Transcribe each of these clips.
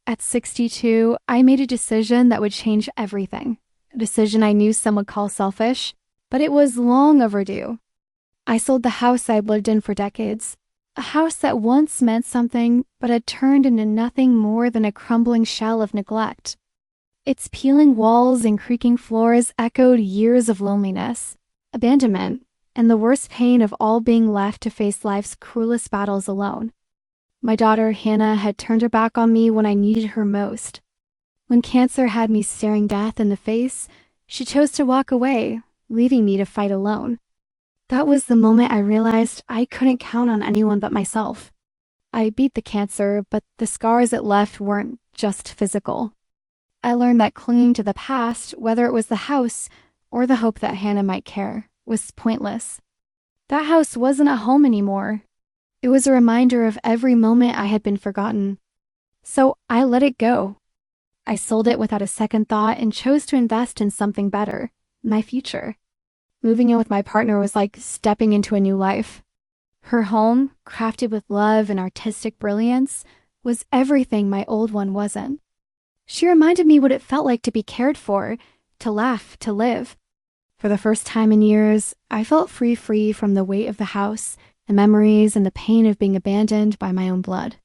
At 62, I made a decision that would change everything. A decision I knew some would call selfish, but it was long overdue. I sold the house I'd lived in for decades. A house that once meant something, but had turned into nothing more than a crumbling shell of neglect. Its peeling walls and creaking floors echoed years of loneliness, abandonment, and the worst pain of all being left to face life's cruelest battles alone. My daughter, Hannah, had turned her back on me when I needed her most. When cancer had me staring death in the face, she chose to walk away, leaving me to fight alone. That was the moment I realized I couldn't count on anyone but myself. I beat the cancer, but the scars it left weren't just physical. I learned that clinging to the past, whether it was the house or the hope that Hannah might care, was pointless. That house wasn't a home anymore. It was a reminder of every moment I had been forgotten. So I let it go. I sold it without a second thought and chose to invest in something better, my future. Moving in with my partner was like stepping into a new life. Her home, crafted with love and artistic brilliance, was everything my old one wasn't. She reminded me what it felt like to be cared for, to laugh, to live. For the first time in years, I felt free from the weight of the house, the memories, and the pain of being abandoned by my own blood.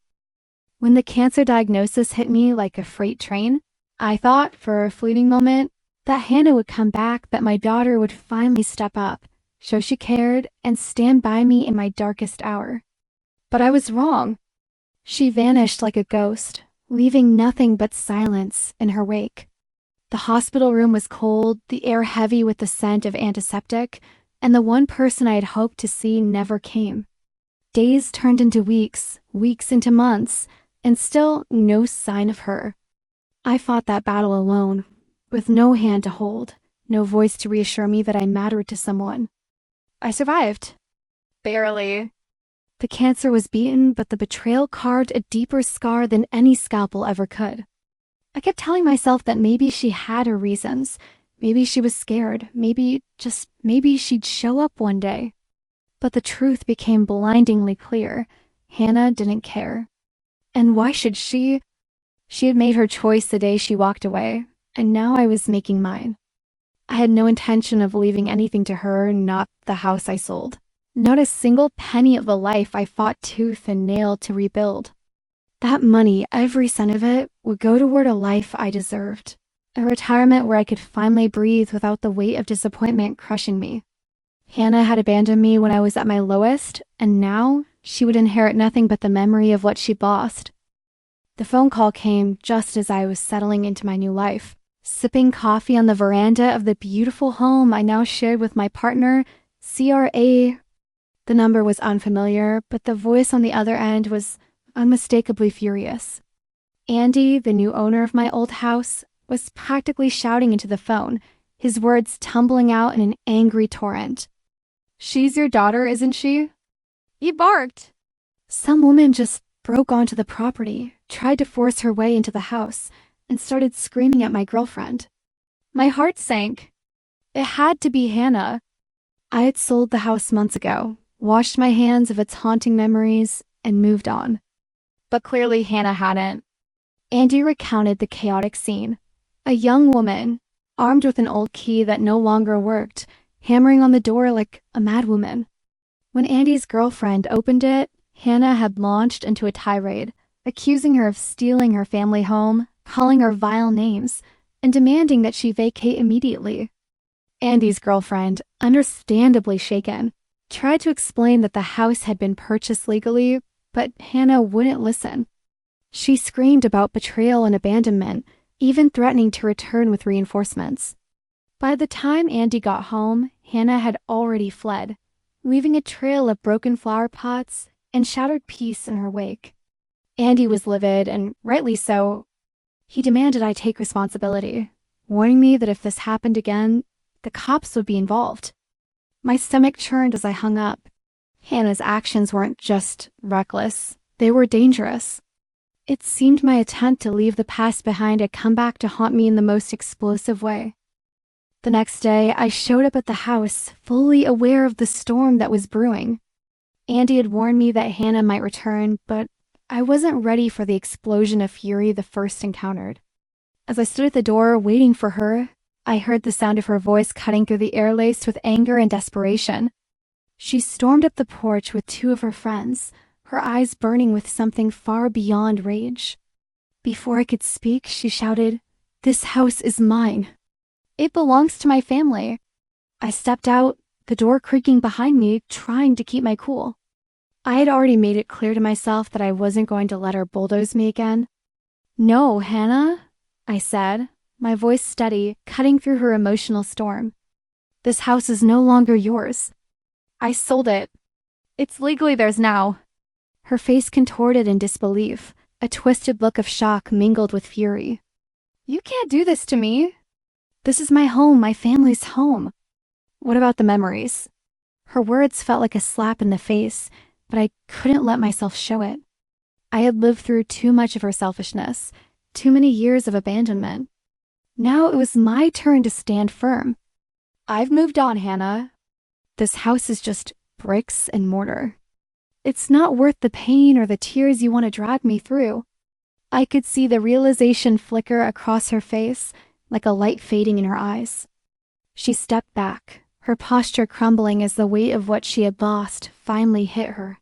When the cancer diagnosis hit me like a freight train, I thought, for a fleeting moment, that Hannah would come back, that my daughter would finally step up, show she cared, and stand by me in my darkest hour. But I was wrong. She vanished like a ghost, leaving nothing but silence in her wake. The hospital room was cold, the air heavy with the scent of antiseptic, and the one person I had hoped to see never came. Days turned into weeks, weeks into months, and still no sign of her. I fought that battle alone, with no hand to hold, no voice to reassure me that I mattered to someone. I survived. Barely. The cancer was beaten, but the betrayal carved a deeper scar than any scalpel ever could. I kept telling myself that maybe she had her reasons. Maybe she was scared. Maybe, just maybe, she'd show up one day. But the truth became blindingly clear. Hannah didn't care. And why should she? She had made her choice the day she walked away, and now I was making mine. I had no intention of leaving anything to her, not the house I sold. Not a single penny of the life I fought tooth and nail to rebuild. That money, every cent of it, would go toward a life I deserved. A retirement where I could finally breathe without the weight of disappointment crushing me. Hannah had abandoned me when I was at my lowest, and now she would inherit nothing but the memory of what she'd lost. The phone call came just as I was settling into my new life, sipping coffee on the veranda of the beautiful home I now shared with my partner, CRA. The number was unfamiliar, but the voice on the other end was unmistakably furious. Andy, the new owner of my old house, was practically shouting into the phone, his words tumbling out in an angry torrent. "She's your daughter, isn't she?" He barked. Some woman just broke onto the property, tried to force her way into the house, and started screaming at my girlfriend. My heart sank. It had to be Hannah. I had sold the house months ago, washed my hands of its haunting memories, and moved on. But clearly Hannah hadn't. Andy recounted the chaotic scene. A young woman, armed with an old key that no longer worked, hammering on the door like a madwoman. When Andy's girlfriend opened it, Hannah had launched into a tirade, accusing her of stealing her family home, calling her vile names, and demanding that she vacate immediately. Andy's girlfriend, understandably shaken, tried to explain that the house had been purchased legally, but Hannah wouldn't listen. She screamed about betrayal and abandonment, even threatening to return with reinforcements. By the time Andy got home, Hannah had already fled, leaving a trail of broken flower pots and shattered peace in her wake. Andy was livid, and rightly so. He demanded I take responsibility, warning me that if this happened again, the cops would be involved. My stomach churned as I hung up. Hannah's actions weren't just reckless, they were dangerous. It seemed my attempt to leave the past behind had come back to haunt me in the most explosive way. The next day, I showed up at the house, fully aware of the storm that was brewing. Andy had warned me that Hannah might return, but I wasn't ready for the explosion of fury the first encountered. As I stood at the door waiting for her, I heard the sound of her voice cutting through the air laced with anger and desperation. She stormed up the porch with two of her friends, her eyes burning with something far beyond rage. Before I could speak, she shouted, "This house is mine. It belongs to my family." I stepped out, the door creaking behind me, trying to keep my cool. I had already made it clear to myself that I wasn't going to let her bulldoze me again. "No, Hannah," I said, my voice steady, cutting through her emotional storm. "This house is no longer yours. I sold it. It's legally theirs now." Her face contorted in disbelief, a twisted look of shock mingled with fury. "You can't do this to me. This is my home, my family's home. What about the memories?" Her words felt like a slap in the face, but I couldn't let myself show it. I had lived through too much of her selfishness, too many years of abandonment. Now it was my turn to stand firm. "I've moved on, Hannah. This house is just bricks and mortar. It's not worth the pain or the tears you want to drag me through." I could see the realization flicker across her face, like a light fading in her eyes. She stepped back, her posture crumbling as the weight of what she had lost finally hit her.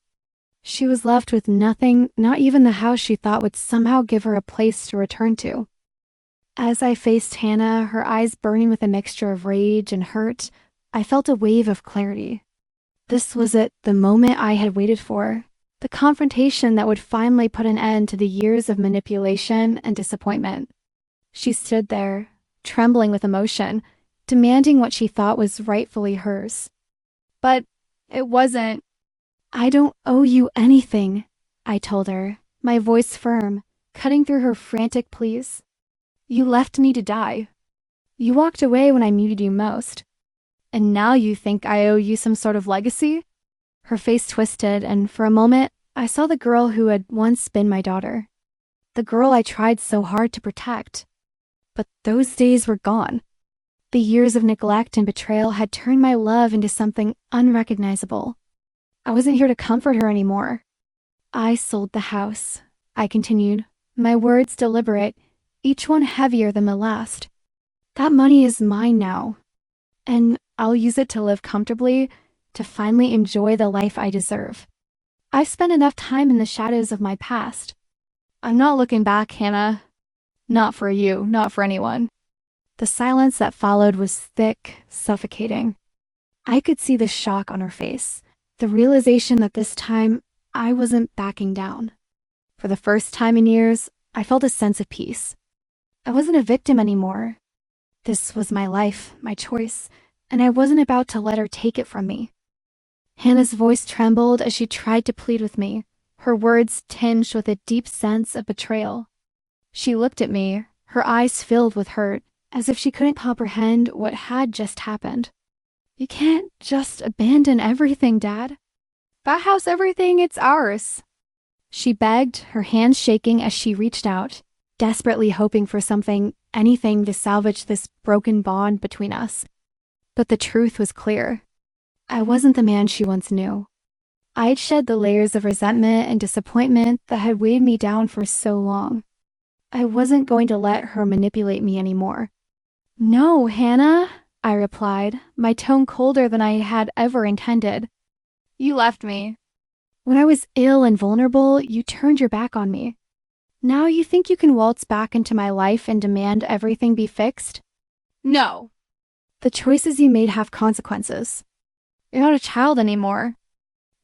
She was left with nothing, not even the house she thought would somehow give her a place to return to. As I faced Hannah, her eyes burning with a mixture of rage and hurt, I felt a wave of clarity. This was it, the moment I had waited for, the confrontation that would finally put an end to the years of manipulation and disappointment. She stood there, trembling with emotion, demanding what she thought was rightfully hers. "But it wasn't." "I don't owe you anything," I told her, my voice firm, cutting through her frantic pleas. "You left me to die. You walked away when I needed you most. And now you think I owe you some sort of legacy?" Her face twisted, and for a moment, I saw the girl who had once been my daughter. The girl I tried so hard to protect. But those days were gone. The years of neglect and betrayal had turned my love into something unrecognizable. I wasn't here to comfort her anymore. "I sold the house," I continued, my words deliberate, each one heavier than the last. "That money is mine now. And I'll use it to live comfortably, to finally enjoy the life I deserve. I've spent enough time in the shadows of my past. I'm not looking back, Hannah. Not for you, not for anyone." The silence that followed was thick, suffocating. I could see the shock on her face, the realization that this time I wasn't backing down. For the first time in years, I felt a sense of peace. I wasn't a victim anymore. This was my life, my choice, and I wasn't about to let her take it from me. Hannah's voice trembled as she tried to plead with me, her words tinged with a deep sense of betrayal. She looked at me, her eyes filled with hurt, as if she couldn't comprehend what had just happened. "You can't just abandon everything, Dad. That house, everything, it's ours," she begged, her hands shaking as she reached out, desperately hoping for something, anything to salvage this broken bond between us. But the truth was clear. I wasn't the man she once knew. I'd shed the layers of resentment and disappointment that had weighed me down for so long. I wasn't going to let her manipulate me anymore. "No, Hannah," I replied, my tone colder than I had ever intended. "You left me. When I was ill and vulnerable, you turned your back on me. Now you think you can waltz back into my life and demand everything be fixed? No. The choices you made have consequences. You're not a child anymore.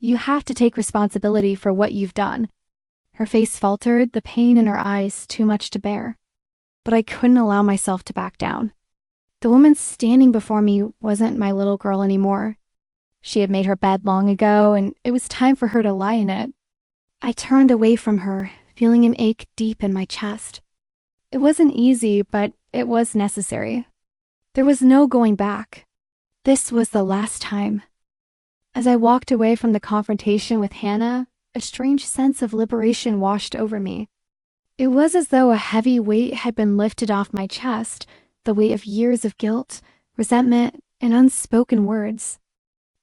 You have to take responsibility for what you've done." Her face faltered, the pain in her eyes too much to bear. But I couldn't allow myself to back down. The woman standing before me wasn't my little girl anymore. She had made her bed long ago, and it was time for her to lie in it. I turned away from her, feeling an ache deep in my chest. It wasn't easy, but it was necessary. There was no going back. This was the last time. As I walked away from the confrontation with Hannah, a strange sense of liberation washed over me. It was as though a heavy weight had been lifted off my chest, the weight of years of guilt, resentment, and unspoken words.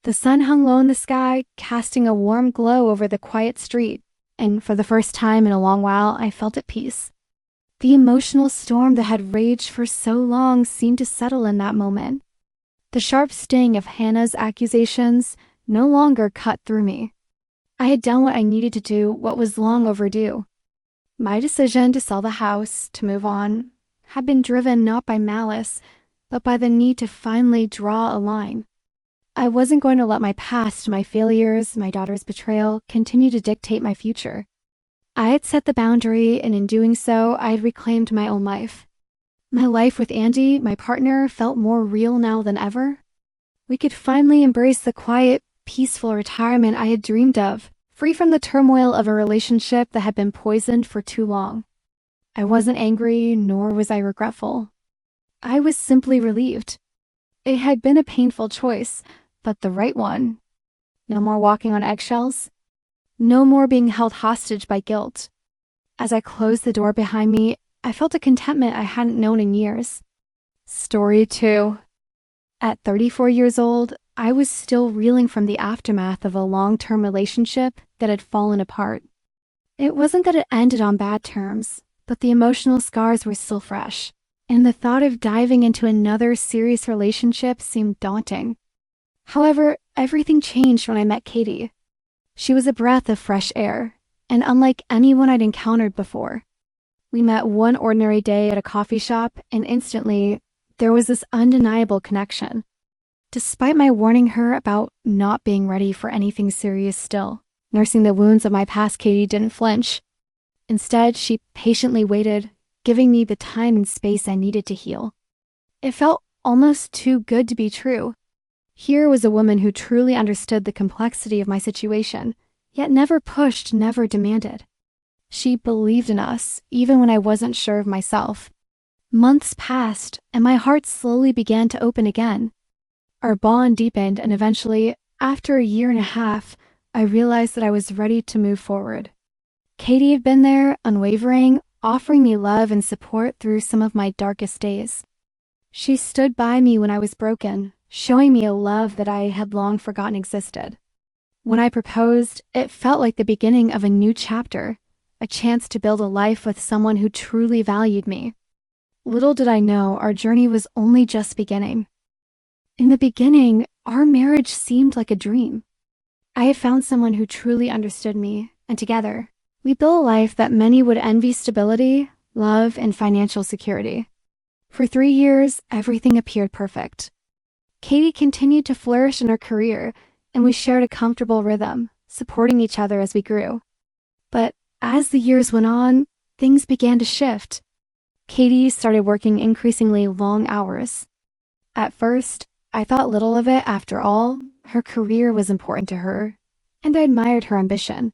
The sun hung low in the sky, casting a warm glow over the quiet street, And for the first time in a long while, I felt at peace. The emotional storm that had raged for so long seemed to settle in that moment. The sharp sting of Hannah's accusations no longer cut through me. I had done what I needed to do, what was long overdue. My decision to sell the house, to move on, had been driven not by malice, but by the need to finally draw a line. I wasn't going to let my past, my failures, my daughter's betrayal, continue to dictate my future. I had set the boundary, and in doing so, I had reclaimed my own life. My life with Andy, my partner, felt more real now than ever. We could finally embrace the quiet, peaceful retirement I had dreamed of, free from the turmoil of a relationship that had been poisoned for too long. I wasn't angry, nor was I regretful. I was simply relieved. It had been a painful choice, but the right one. No more walking on eggshells. No more being held hostage by guilt. As I closed the door behind me, I felt a contentment I hadn't known in years. Story 2. At 34 years old, I was still reeling from the aftermath of a long-term relationship that had fallen apart. It wasn't that it ended on bad terms, but the emotional scars were still fresh, and the thought of diving into another serious relationship seemed daunting. However, everything changed when I met Katie. She was a breath of fresh air, and unlike anyone I'd encountered before. We met one ordinary day at a coffee shop, and instantly, there was this undeniable connection. Despite my warning her about not being ready for anything serious still, nursing the wounds of my past, Katie didn't flinch. Instead, she patiently waited, giving me the time and space I needed to heal. It felt almost too good to be true. Here was a woman who truly understood the complexity of my situation, yet never pushed, never demanded. She believed in us, even when I wasn't sure of myself. Months passed, and my heart slowly began to open again. Our bond deepened, and eventually, after a year and a half, I realized that I was ready to move forward. Katie had been there, unwavering, offering me love and support through some of my darkest days. She stood by me when I was broken, showing me a love that I had long forgotten existed. When I proposed, it felt like the beginning of a new chapter, a chance to build a life with someone who truly valued me. Little did I know our journey was only just beginning. In the beginning, our marriage seemed like a dream. I had found someone who truly understood me, and together, we built a life that many would envy: stability, love, and financial security. For 3 years, everything appeared perfect. Katie continued to flourish in her career, and we shared a comfortable rhythm, supporting each other as we grew. But as the years went on, things began to shift. Katie started working increasingly long hours. At first, I thought little of it. After all, her career was important to her, and I admired her ambition.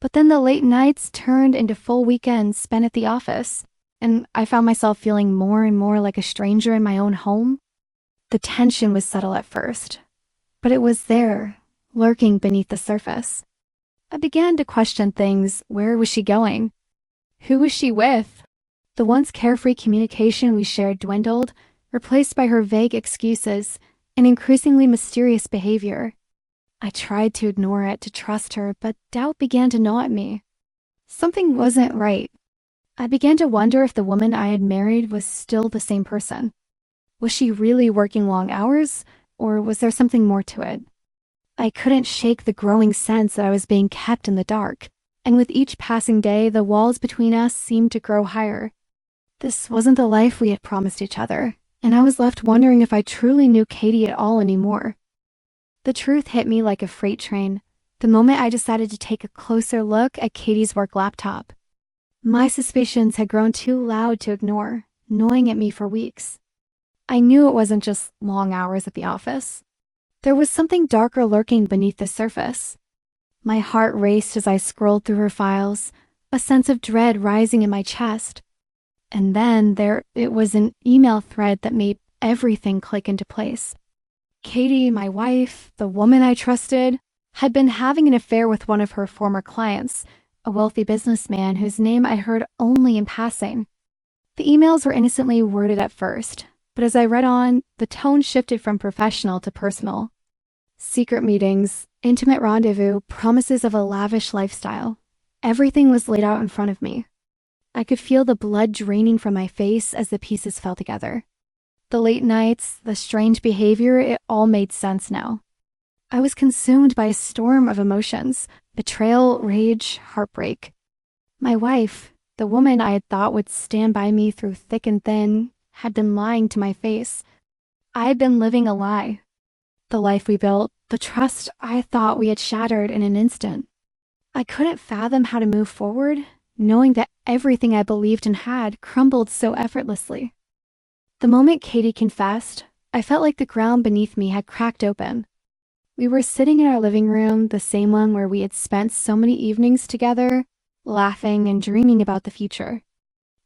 But then the late nights turned into full weekends spent at the office, and I found myself feeling more and more like a stranger in my own home. The tension was subtle at first, but it was there, lurking beneath the surface. I began to question things. Where was she going? Who was she with? The once carefree communication we shared dwindled, replaced by her vague excuses and increasingly mysterious behavior. I tried to ignore it, to trust her, but doubt began to gnaw at me. Something wasn't right. I began to wonder if the woman I had married was still the same person. Was she really working long hours, or was there something more to it? I couldn't shake the growing sense that I was being kept in the dark, and with each passing day, the walls between us seemed to grow higher. This wasn't the life we had promised each other, and I was left wondering if I truly knew Katie at all anymore. The truth hit me like a freight train the moment I decided to take a closer look at Katie's work laptop. My suspicions had grown too loud to ignore, gnawing at me for weeks. I knew it wasn't just long hours at the office. There was something darker lurking beneath the surface. My heart raced as I scrolled through her files, a sense of dread rising in my chest. And then it was an email thread that made everything click into place. Katie, my wife, the woman I trusted, had been having an affair with one of her former clients, a wealthy businessman whose name I heard only in passing. The emails were innocently worded at first, but as I read on, the tone shifted from professional to personal. Secret meetings, intimate rendezvous, promises of a lavish lifestyle. Everything was laid out in front of me. I could feel the blood draining from my face as the pieces fell together. The late nights, the strange behavior, it all made sense now. I was consumed by a storm of emotions: betrayal, rage, heartbreak. My wife, the woman I had thought would stand by me through thick and thin, had been lying to my face. I had been living a lie. The life we built, the trust I thought we had shattered in an instant. I couldn't fathom how to move forward, knowing that everything I believed and had crumbled so effortlessly. The moment Katie confessed, I felt like the ground beneath me had cracked open. We were sitting in our living room, the same one where we had spent so many evenings together, laughing and dreaming about the future.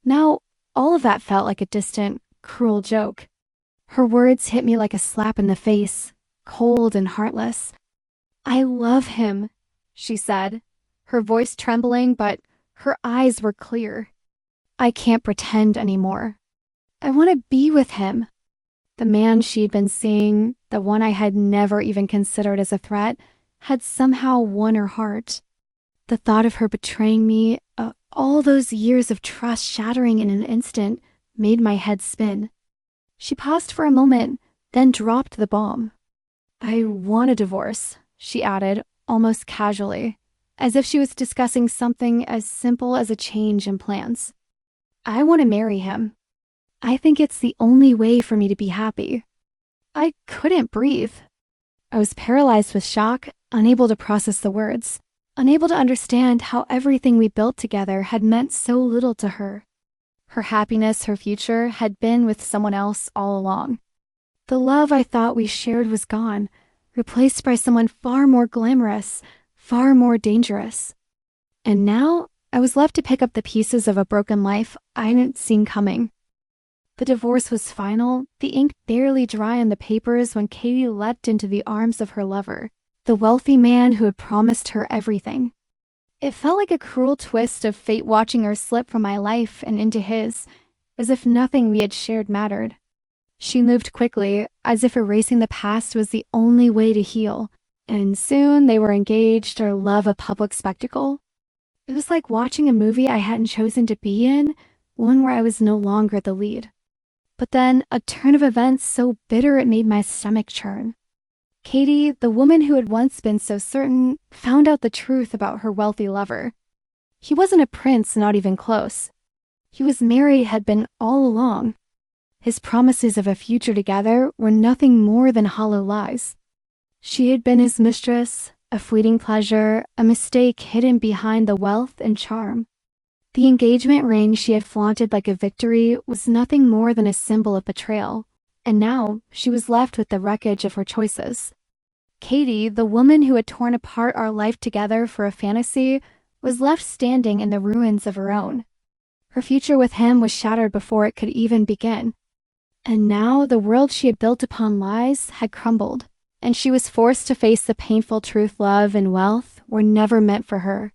Now, all of that felt like a distant, cruel joke. Her words hit me like a slap in the face, cold and heartless. "I love him," she said, her voice trembling, but her eyes were clear. "I can't pretend anymore. I want to be with him." The man she'd been seeing, the one I had never even considered as a threat, had somehow won her heart. The thought of her betraying me, all those years of trust shattering in an instant, made my head spin. She paused for a moment, then dropped the bomb. "I want a divorce," she added, almost casually, as if she was discussing something as simple as a change in plans. "I want to marry him. I think it's the only way for me to be happy." I couldn't breathe. I was paralyzed with shock, unable to process the words, unable to understand how everything we built together had meant so little to her. Her happiness, her future, had been with someone else all along. The love I thought we shared was gone, replaced by someone far more glamorous, far more dangerous. And now I was left to pick up the pieces of a broken life I hadn't seen coming. The divorce was final, the ink barely dry on the papers when Katie leapt into the arms of her lover, the wealthy man who had promised her everything. It felt like a cruel twist of fate watching her slip from my life and into his, as if nothing we had shared mattered. She moved quickly, as if erasing the past was the only way to heal, and soon they were engaged, their love a public spectacle. It was like watching a movie I hadn't chosen to be in, one where I was no longer the lead. But then, a turn of events so bitter it made my stomach churn. Katie, the woman who had once been so certain, found out the truth about her wealthy lover. He wasn't a prince, not even close. He was married, had been all along. His promises of a future together were nothing more than hollow lies. She had been his mistress, a fleeting pleasure, a mistake hidden behind the wealth and charm. The engagement ring she had flaunted like a victory was nothing more than a symbol of betrayal, and now she was left with the wreckage of her choices. Katie, the woman who had torn apart our life together for a fantasy, was left standing in the ruins of her own. Her future with him was shattered before it could even begin. And now the world she had built upon lies had crumbled, and she was forced to face the painful truth love and wealth were never meant for her.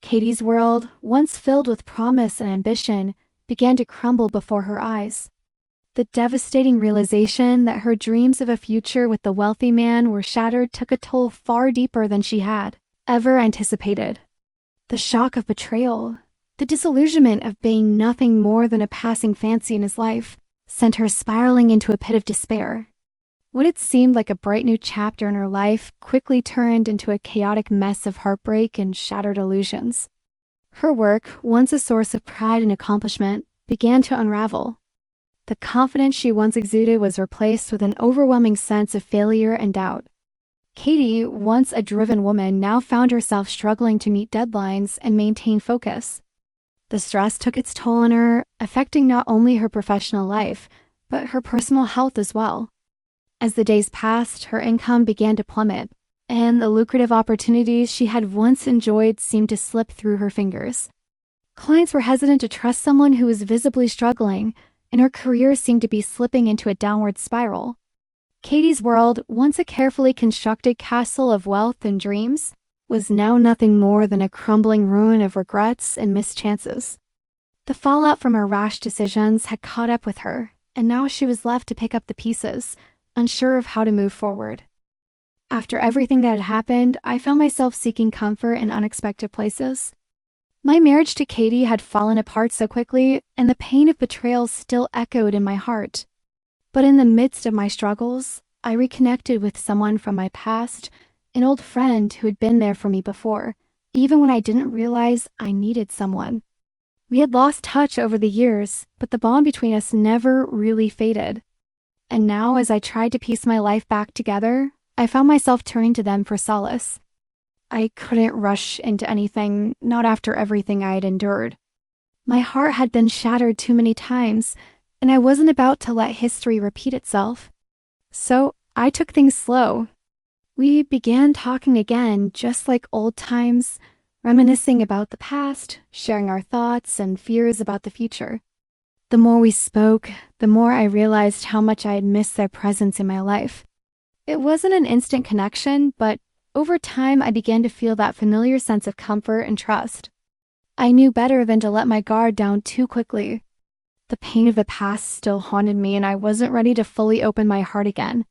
Katie's world, once filled with promise and ambition, began to crumble before her eyes. The devastating realization that her dreams of a future with the wealthy man were shattered took a toll far deeper than she had ever anticipated. The shock of betrayal, the disillusionment of being nothing more than a passing fancy in his life, sent her spiraling into a pit of despair. What had seemed like a bright new chapter in her life quickly turned into a chaotic mess of heartbreak and shattered illusions. Her work, once a source of pride and accomplishment, began to unravel. The confidence she once exuded was replaced with an overwhelming sense of failure and doubt. Katie, once a driven woman, now found herself struggling to meet deadlines and maintain focus. The stress took its toll on her, affecting not only her professional life, but her personal health as well. As the days passed, her income began to plummet, and the lucrative opportunities she had once enjoyed seemed to slip through her fingers. Clients were hesitant to trust someone who was visibly struggling, and her career seemed to be slipping into a downward spiral. Katie's world, once a carefully constructed castle of wealth and dreams, was now nothing more than a crumbling ruin of regrets and missed chances. The fallout from her rash decisions had caught up with her, and now she was left to pick up the pieces, unsure of how to move forward. After everything that had happened, I found myself seeking comfort in unexpected places. My marriage to Katie had fallen apart so quickly, and the pain of betrayal still echoed in my heart. But in the midst of my struggles, I reconnected with someone from my past, an old friend who had been there for me before, even when I didn't realize I needed someone. We had lost touch over the years, but the bond between us never really faded. And now, as I tried to piece my life back together, I found myself turning to them for solace. I couldn't rush into anything, not after everything I had endured. My heart had been shattered too many times, and I wasn't about to let history repeat itself. So I took things slow. We began talking again, just like old times, reminiscing about the past, sharing our thoughts and fears about the future. The more we spoke, the more I realized how much I had missed their presence in my life. It wasn't an instant connection, but over time I began to feel that familiar sense of comfort and trust. I knew better than to let my guard down too quickly. The pain of the past still haunted me, and I wasn't ready to fully open my heart again.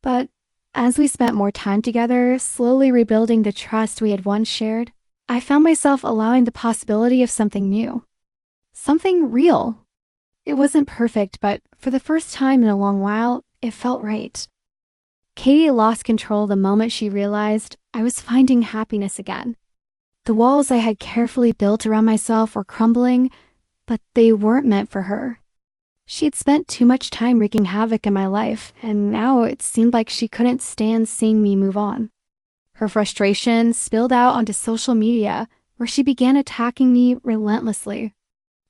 But as we spent more time together, slowly rebuilding the trust we had once shared, I found myself allowing the possibility of something new. Something real. It wasn't perfect, but for the first time in a long while, it felt right. Katie lost control the moment she realized I was finding happiness again. The walls I had carefully built around myself were crumbling, but they weren't meant for her. She had spent too much time wreaking havoc in my life, and now it seemed like she couldn't stand seeing me move on. Her frustration spilled out onto social media, where she began attacking me relentlessly.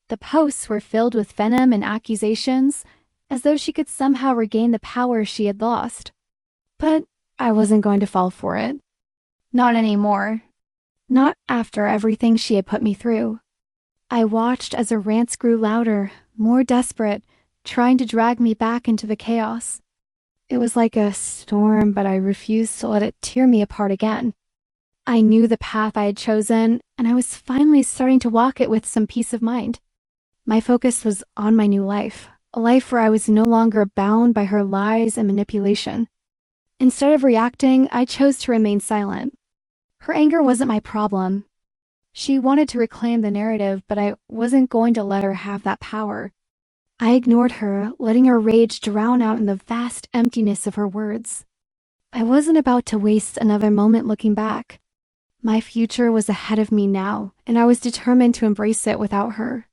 The posts were filled with venom and accusations, as though she could somehow regain the power she had lost. But I wasn't going to fall for it. Not anymore. Not after everything she had put me through. I watched as her rants grew louder, more desperate, trying to drag me back into the chaos. It was like a storm, but I refused to let it tear me apart again. I knew the path I had chosen, and I was finally starting to walk it with some peace of mind. My focus was on my new life, a life where I was no longer bound by her lies and manipulation. Instead of reacting, I chose to remain silent. Her anger wasn't my problem. She wanted to reclaim the narrative, but I wasn't going to let her have that power. I ignored her, letting her rage drown out in the vast emptiness of her words. I wasn't about to waste another moment looking back. My future was ahead of me now, and I was determined to embrace it without her.